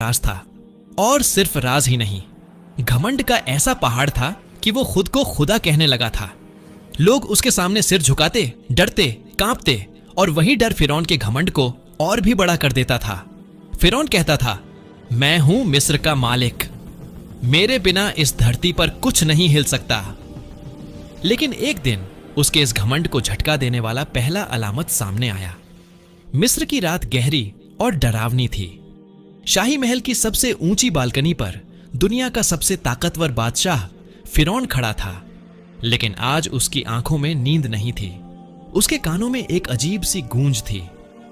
राज था। और सिर्फ राज ही नहीं, घमंड का ऐसा पहाड़ था कि वो खुद को खुदा कहने लगा था। लोग उसके सामने सिर झुकाते, डरते, कांपते, और वही डर फिरौन के घमंड को और भी बड़ा कर देता था। फिरौन कहता था, मैं हूं मिस्र का मालिक, मेरे बिना इस धरती पर कुछ नहीं हिल सकता। लेकिन एक दिन उसके इस घमंड को झटका देने वाला पहला अलामत सामने आया। मिस्र की रात गहरी और डरावनी थी। शाही महल की सबसे ऊंची बालकनी पर दुनिया का सबसे ताकतवर बादशाह फिरौन खड़ा था। लेकिन आज उसकी आंखों में नींद नहीं थी। उसके कानों में एक अजीब सी गूंज थी,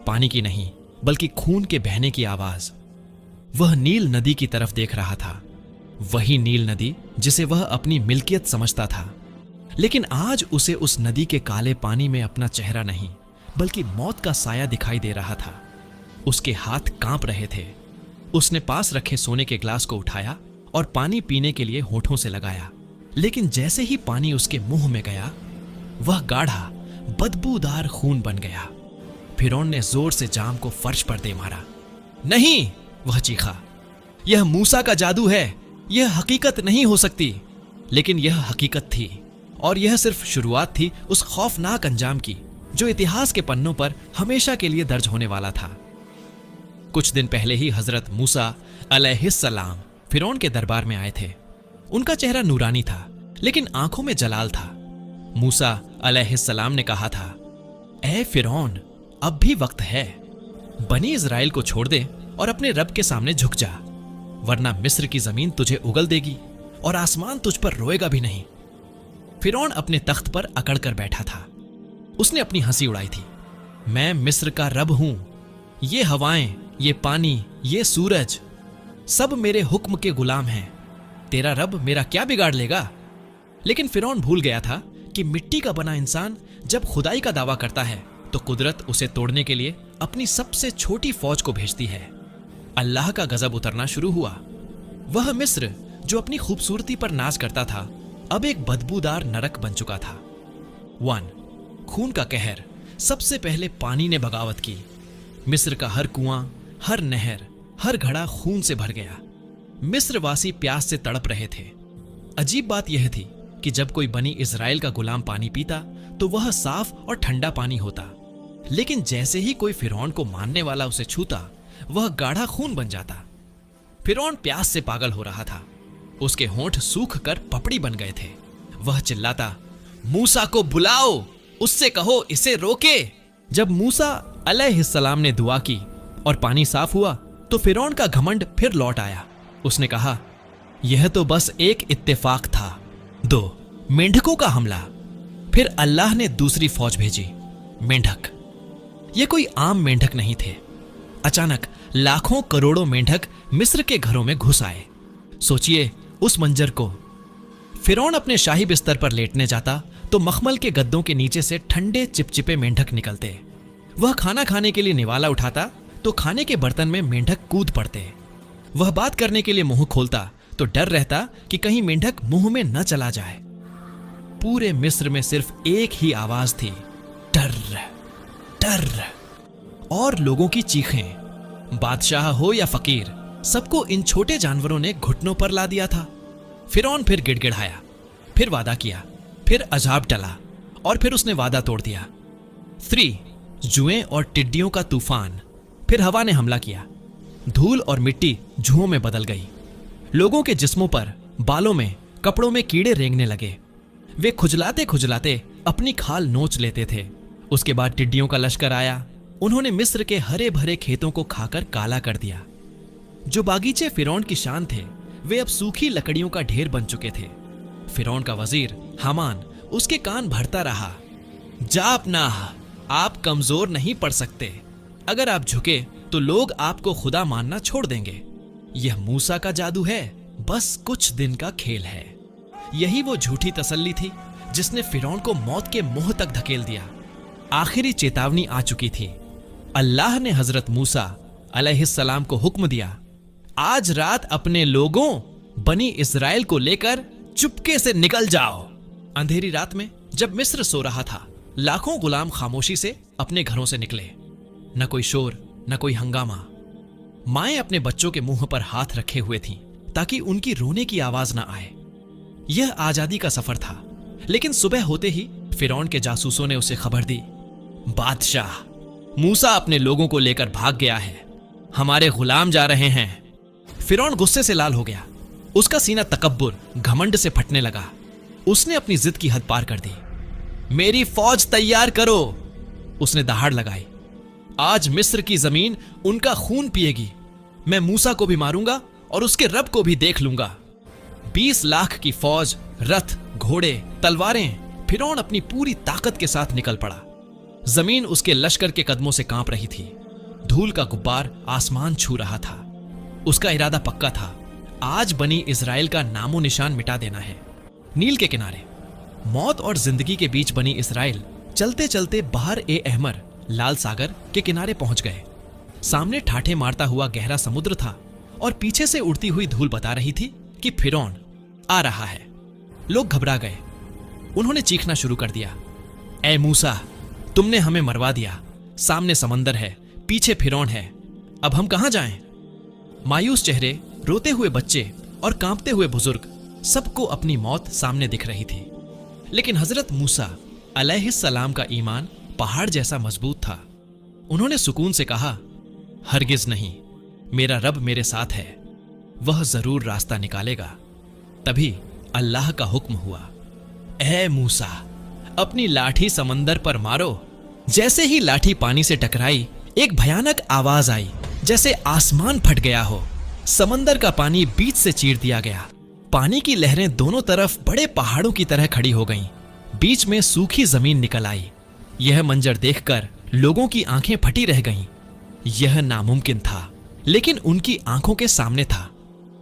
पानी की नहीं बल्कि खून के बहने की आवाज। वह नील नदी की तरफ देख रहा था, वही नील नदी जिसे वह अपनी मिल्कियत समझता था। लेकिन आज उसे उस नदी के काले पानी में अपना चेहरा नहीं बल्कि मौत का साया दिखाई दे रहा था। उसके हाथ कांप रहे थे। उसने पास रखे सोने के ग्लास को उठाया और पानी पीने के लिए होठों से लगाया। लेकिन जैसे ही पानी उसके मुंह में गया, वह गाढ़ा बदबूदार खून बन गया। फिरौन ने जोर से जाम को फर्श पर दे मारा। नहीं, वह चीखा, यह मूसा का जादू है, यह हकीकत नहीं हो सकती। लेकिन यह हकीकत थी, और यह सिर्फ शुरुआत थी उस खौफनाक अंजाम की जो इतिहास के पन्नों पर हमेशा के लिए दर्ज होने वाला था। कुछ दिन पहले ही हजरत मूसा अलैहिस्सलाम फिरौन के दरबार में आए थे। उनका चेहरा नूरानी था, लेकिन आंखों में जलाल था। मूसा अलैहिस्सलाम ने कहा था, ऐ फिरौन, अब भी वक्त है, बनी इज़राइल को छोड़ दे और अपने रब के सामने झुक जा, वरना मिस्र की जमीन तुझे उगल देगी और आसमान तुझ पर रोएगा भी नहीं। फिरौन अपने तख्त पर अकड़ कर बैठा था। उसने अपनी हंसी उड़ाई थी। मैं मिस्र का रब हूं। ये हवाएं, ये पानी, ये सूरज, सब मेरे हुक्म के गुलाम हैं। तेरा रब मेरा क्या बिगाड़ लेगा? लेकिन फिरौन भूल गया था कि मिट्टी का बना इंसान जब खुदाई का दावा करता है तो कुदरत उसे तोड़ने के लिए अपनी सबसे छोटी फौज को भेजती है। अल्लाह का गजब उतरना शुरू हुआ। वह मिस्र जो अपनी खूबसूरती पर नाज करता था, अब एक बदबूदार नरक बन चुका था। 1. खून का कहर। सबसे पहले पानी ने बगावत की। मिस्र का हर कुआं, हर नहर, हर घड़ा खून से भर गया। मिस्रवासी प्यास से तड़प रहे थे। अजीब बात यह थी कि जब कोई बनी इज़राइल का गुलाम पानी पीता तो वह साफ और ठंडा पानी होता, लेकिन जैसे ही कोई फिरौन को मानने वाला उसे छूता, वह गाढ़ा खून बन जाता। फिरौन प्यास से पागल हो रहा था। उसके होंठ सूख कर पपड़ी बन गए थे। वह चिल्लाता, मूसा को बुलाओ, उससे कहो इसे रोके। जब मूसा अलैहिस्सलाम ने दुआ की और पानी साफ हुआ तो फिरौन का घमंड फिर लौट आया। उसने कहा, यह तो बस एक इत्तेफाक था। 2. मेंढकों का हमला। फिर अल्लाह ने दूसरी फौज भेजी। मेंढक। ये कोई आम मेंढक नहीं थे। अचानक लाखों करोड़ों मेंढक मिस्र के घरों में घुस आए। सोचिए उस मंजर को। फिरौन अपने शाही बिस्तर पर लेटने जाता तो मखमल के गद्दों के नीचे से ठंडे चिपचिपे मेंढक निकलते। वह खाना खाने के लिए निवाला उठाता तो खाने के बर्तन में मेंढक कूद पड़ते। वह बात करने के लिए मुंह खोलता तो डर रहता कि कहीं मेंढक मुंह में न चला जाए। पूरे मिस्र में सिर्फ एक ही आवाज थी, टर्र टर्र। और लोगों की चीखें। बादशाह हो या फकीर, सबको इन छोटे जानवरों ने घुटनों पर ला दिया था। फिरौन फिर गिड़गिड़ाया, फिर वादा किया, फिर अजाब टला, और फिर उसने वादा तोड़ दिया। 3. जुएं और टिड्डियों का तूफान। फिर हवा ने हमला किया। धूल और मिट्टी जुओं में बदल गई। लोगों के जिस्मों पर, बालों में, कपड़ों में कीड़े रेंगने लगे। वे खुजलाते खुजलाते अपनी खाल नोच लेते थे। उसके बाद टिड्डियों का लश्कर आया। उन्होंने मिस्र के हरे भरे खेतों को खाकर काला कर दिया। जो बागीचे फिरौन की शान थे, वे अब सूखी लकड़ियों का ढेर बन चुके थे। फिरौन का वजीर हामान उसके कान भरता रहा, जा अपना, आप कमजोर नहीं पड़ सकते। अगर आप झुके तो लोग आपको खुदा मानना छोड़ देंगे। यह मूसा का जादू है, बस कुछ दिन का खेल है। यही वो झूठी तसल्ली थी जिसने फिरौन को मौत के मुंह तक धकेल दिया। आखिरी चेतावनी आ चुकी थी। अल्लाह ने हजरत मूसा अलैहिस्सलाम को हुक्म दिया, आज रात अपने लोगों बनी इज़राइल को लेकर चुपके से निकल जाओ। अंधेरी रात में जब मिस्र सो रहा था, लाखों गुलाम खामोशी से अपने घरों से निकले। न कोई शोर, न कोई हंगामा। माएं अपने बच्चों के मुंह पर हाथ रखे हुए थीं ताकि उनकी रोने की आवाज ना आए। यह आजादी का सफर था, लेकिन सुबह होते ही फिरौन के जासूसों ने उसे खबर दी, बादशाह, मूसा अपने लोगों को लेकर भाग गया है, हमारे गुलाम जा रहे हैं। फिरौन गुस्से से लाल हो गया। उसका सीना तकब्बुर, घमंड से फटने लगा। उसने अपनी जिद की हद पार कर दी। मेरी फौज तैयार करो, उसने दहाड़ लगाई। आज मिस्र की जमीन उनका खून पिएगी। मैं मूसा को भी मारूंगा और उसके रब को भी देख लूंगा। 20 लाख की फौज, रथ, घोड़े, तलवारें। फिरौन अपनी पूरी ताकत के साथ निकल पड़ा। जमीन उसके लश्कर के कदमों से कांप रही थी। धूल का गुब्बार आसमान छू रहा था। उसका इरादा पक्का था, आज बनी इजराइल का नामो निशान मिटा देना है। नील के किनारे, मौत और जिंदगी के बीच बनी इजराइल चलते चलते बाहर ए अहमर, लाल सागर के किनारे पहुंच गए। सामने ठाठे मारता हुआ गहरा समुद्र था और पीछे से उड़ती हुई धूल बता रही थी कि फिरौन आ रहा है। लोग घबरा गए। उन्होंने चीखना शुरू कर दिया, ए मूसा, तुमने हमें मरवा दिया। सामने समंदर है, पीछे फिरौन है, अब हम कहां जाएं? मायूस चेहरे, रोते हुए बच्चे और कांपते हुए बुजुर्ग, सबको अपनी मौत सामने दिख रही थी। लेकिन हजरत मूसा अलैहिस्सलाम का ईमान पहाड़ जैसा मजबूत था। उन्होंने सुकून से कहा, हरगिज नहीं, मेरा रब मेरे साथ है, वह जरूर रास्ता निकालेगा। तभी अल्लाह का हुक्म हुआ, ए मूसा, अपनी लाठी समंदर पर मारो। जैसे ही लाठी पानी से टकराई, एक भयानक आवाज आई, जैसे आसमान फट गया हो। समंदर का पानी बीच से चीर दिया गया। पानी की लहरें दोनों तरफ बड़े पहाड़ों की तरह खड़ी हो गईं। बीच में सूखी जमीन निकल आई। यह मंजर देखकर लोगों की आंखें फटी रह गईं। यह नामुमकिन था, लेकिन उनकी आंखों के सामने था।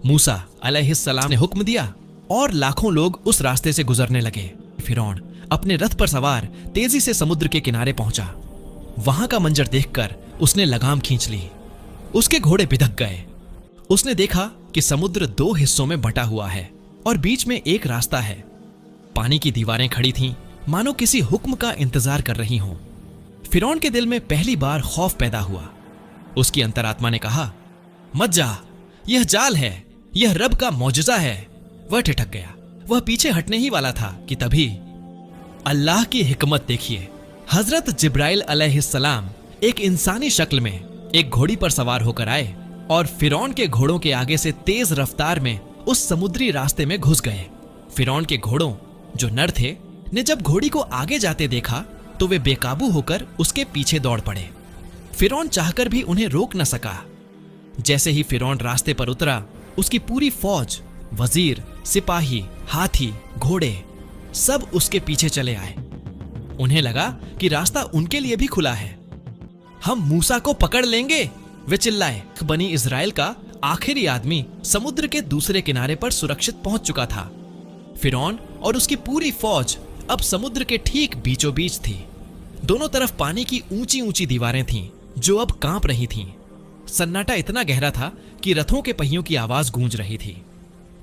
मूसा अलैहिस्सलाम ने हुक्म दिया और लाखों लोग उस रास्ते से गुजरने लगे। फिरौन अपने रथ पर सवार तेजी से समुद्र के किनारे पहुंचा। वहां का मंजर देखकर उसने लगाम खींच ली। उसके घोड़े बिधक गए। उसने देखा कि समुद्र 2 हिस्सों में बटा हुआ है और बीच में एक रास्ता है। पानी की दीवारें खड़ी थीं, मानो किसी हुक्म का इंतजार कर रही हों। फिरौन के दिल में पहली बार खौफ पैदा हुआ। उसकी अंतरात्मा ने कहा, मत जा, यह जाल है, यह रब का मौजज़ा है। वह ठिठक गया। वह पीछे हटने ही वाला था कि तभी अल्लाह की हिकमत देखिए। हजरत जिब्राइल अलैहिस्सलाम एक इंसानी शक्ल में एक घोड़ी पर सवार होकर आए और फिरौन के घोड़ों के आगे से तेज रफ्तार में उस समुद्री रास्ते में घुस गए। फिरौन के घोड़ों, जो नर थे, ने जब घोड़ी को आगे जाते देखा तो वे बेकाबू होकर उसके पीछे दौड़ पड़े। फिरौन चाहकर भी उन्हें रोक न सका। जैसे ही फिरौन रास्ते पर उतरा, उसकी पूरी फौज, वजीर, सिपाही, हाथी, घोड़े सब उसके पीछे चले आए। उन्हें लगा कि रास्ता उनके लिए भी खुला है। हम मूसा को पकड़ लेंगे, वे चिल्लाए। बनी इजराइल का आखिरी आदमी समुद्र के दूसरे किनारे पर सुरक्षित पहुंच चुका था। फिरौन और उसकी पूरी फौज अब समुद्र के ठीक बीचों बीच थी। दोनों तरफ पानी की ऊंची ऊंची दीवारें थीं, जो अब कांप रही थीं। सन्नाटा इतना गहरा था कि रथों के पहियों की आवाज गूंज रही थी।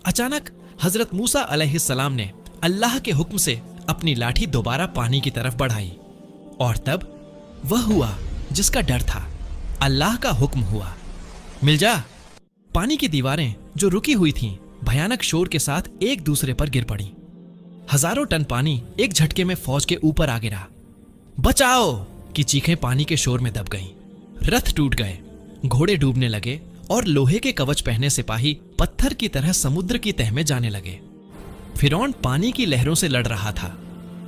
अचानक हजरत मूसा अलैहिस्सलाम ने अल्लाह के हुक्म से अपनी लाठी दोबारा पानी की तरफ बढ़ाई और तब वह हुआ जिसका डर था। अल्लाह का हुक्म हुआ, मिल जा। पानी की दीवारें जो रुकी हुई थीं, भयानक शोर के साथ एक दूसरे पर गिर पड़ी। हजारों टन पानी एक झटके में फौज के ऊपर आ गिरा। बचाओ की चीखें पानी के शोर में दब गईं। रथ टूट गए, घोड़े डूबने लगे और लोहे के कवच पहने सिपाही पत्थर की तरह समुद्र की तह में जाने लगे। फिरौन पानी की लहरों से लड़ रहा था।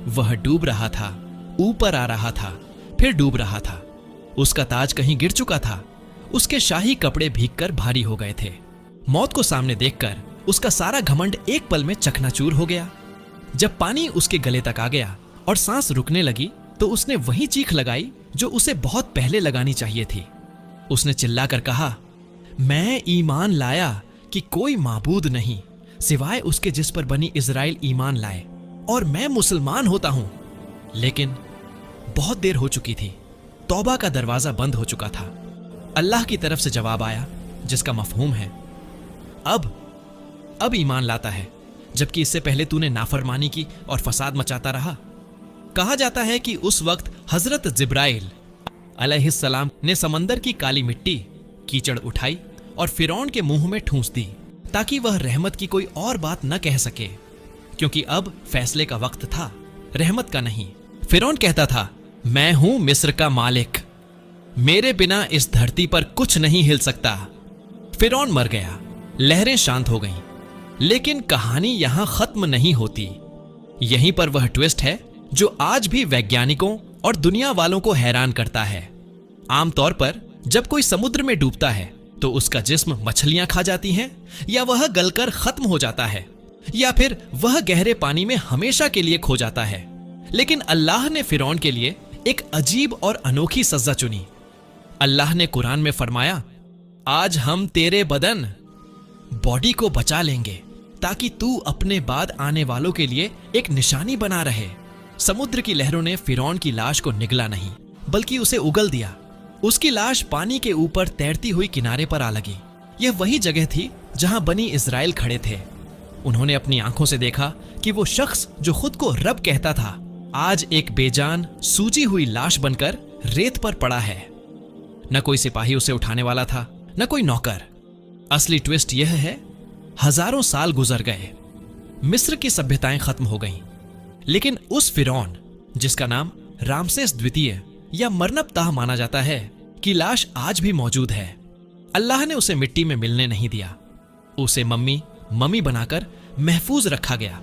वह डूब रहा था, ऊपर आ रहा था, फिर डूब रहा था। उसका ताज कहीं गिर चुका था। उसके शाही कपड़े भीगकर भारी हो गए थे। मौत को सामने देखकर उसका सारा घमंड एक पल में चकनाचूर हो गया। जब पानी उसके गले तक आ गया और सांस रुकने लगी तो उसने वही चीख लगाई जो उसे बहुत पहले लगानी चाहिए थी। उसने चिल्लाकर कहा, मैं ईमान लाया कि कोई माबूद नहीं सिवाय उसके जिस पर बनी इजराइल ईमान लाए, और मैं मुसलमान होता हूं। लेकिन बहुत देर हो चुकी थी। तौबा का दरवाजा बंद हो चुका था। अल्लाह की तरफ से जवाब आया जिसका मफहूम है, अब ईमान लाता है, जबकि इससे पहले तूने नाफरमानी की और फसाद मचाता रहा। कहा जाता है कि उस वक्त हजरत जिब्राइल अलैहिस्सलाम ने समंदर की काली मिट्टी कीचड़ उठाई और फिरौन के मुंह में ठूंस दी, ताकि वह रहमत की कोई और बात न कह सके, क्योंकि अब फैसले का वक्त था, रहमत का नहीं। फिरौन कहता था, मैं हूं मिस्र का मालिक, मेरे बिना इस धरती पर कुछ नहीं हिल सकता। फिरौन मर गया, लहरें शांत हो गईं, लेकिन कहानी यहां खत्म नहीं होती। यहीं पर वह ट्विस्ट है जो आज भी वैज्ञानिकों और दुनिया वालों को हैरान करता है। आमतौर पर जब कोई समुद्र में डूबता है तो उसका जिस्म मछलियां खा जाती हैं, या वह गलकर खत्म हो जाता है, या फिर वह गहरे पानी में हमेशा के लिए खो जाता है। लेकिन अल्लाह ने फिरौन के लिए एक अजीब और अनोखी सजा चुनी। अल्लाह ने कुरान में फरमाया, आज हम तेरे बदन बॉडी को बचा लेंगे ताकि तू अपने बाद आने वालों के लिए एक निशानी बना रहे। समुद्र की लहरों ने फिरौन की लाश को निगला नहीं, बल्कि उसे उगल दिया। उसकी लाश पानी के ऊपर तैरती हुई किनारे पर आ लगी। यह वही जगह थी जहां बनी इज़राइल खड़े थे। उन्होंने अपनी आंखों से देखा कि वो शख्स जो खुद को रब कहता था, आज एक बेजान सूजी हुई लाश बनकर रेत पर पड़ा है। न कोई सिपाही उसे उठाने वाला था, न कोई नौकर। असली ट्विस्ट यह है, हजारों साल गुजर गए, मिस्र की सभ्यताएं खत्म हो गईं, लेकिन उस फिरौन जिसका नाम रामसेस द्वितीय या मरनबताह माना जाता है की लाश आज भी मौजूद है। अल्लाह ने उसे मिट्टी में मिलने नहीं दिया, उसे मम्मी बनाकर महफूज रखा गया।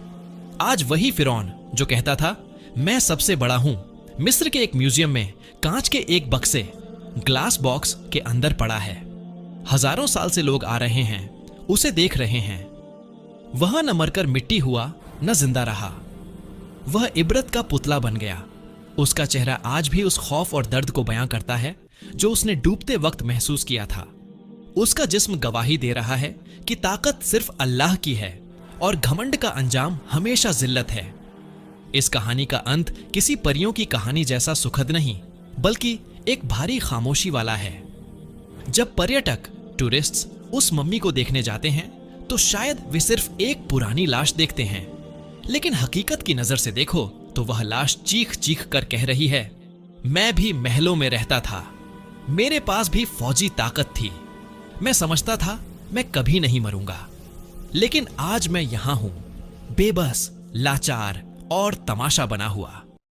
आज वही फिरौन जो कहता था, मैं सबसे बड़ा हूं, मिस्र के एक म्यूजियम में कांच के एक बक्से ग्लास बॉक्स के अंदर पड़ा है। हजारों साल से लोग आ रहे हैं, उसे देख रहे हैं। वह न मरकर मिट्टी हुआ, न जिंदा रहा। वह इबरत का पुतला बन गया। उसका चेहरा आज भी उस खौफ और दर्द को बयां करता है जो उसने डूबते वक्त महसूस किया था। उसका जिस्म गवाही दे रहा है कि ताकत सिर्फ अल्लाह की है और घमंड का अंजाम हमेशा जिल्लत है। इस कहानी का अंत किसी परियों की कहानी जैसा सुखद नहीं, बल्कि एक भारी खामोशी वाला है। जब पर्यटक टूरिस्ट्स उस मम्मी को देखने जाते हैं तो शायद वे सिर्फ एक पुरानी लाश देखते हैं, लेकिन हकीकत की नजर से देखो तो वह लाश चीख चीख कर कह रही है, मैं भी महलों में रहता था, मेरे पास भी फौजी ताकत थी, मैं समझता था मैं कभी नहीं मरूंगा, लेकिन आज मैं यहां हूं, बेबस, लाचार और तमाशा बना हुआ।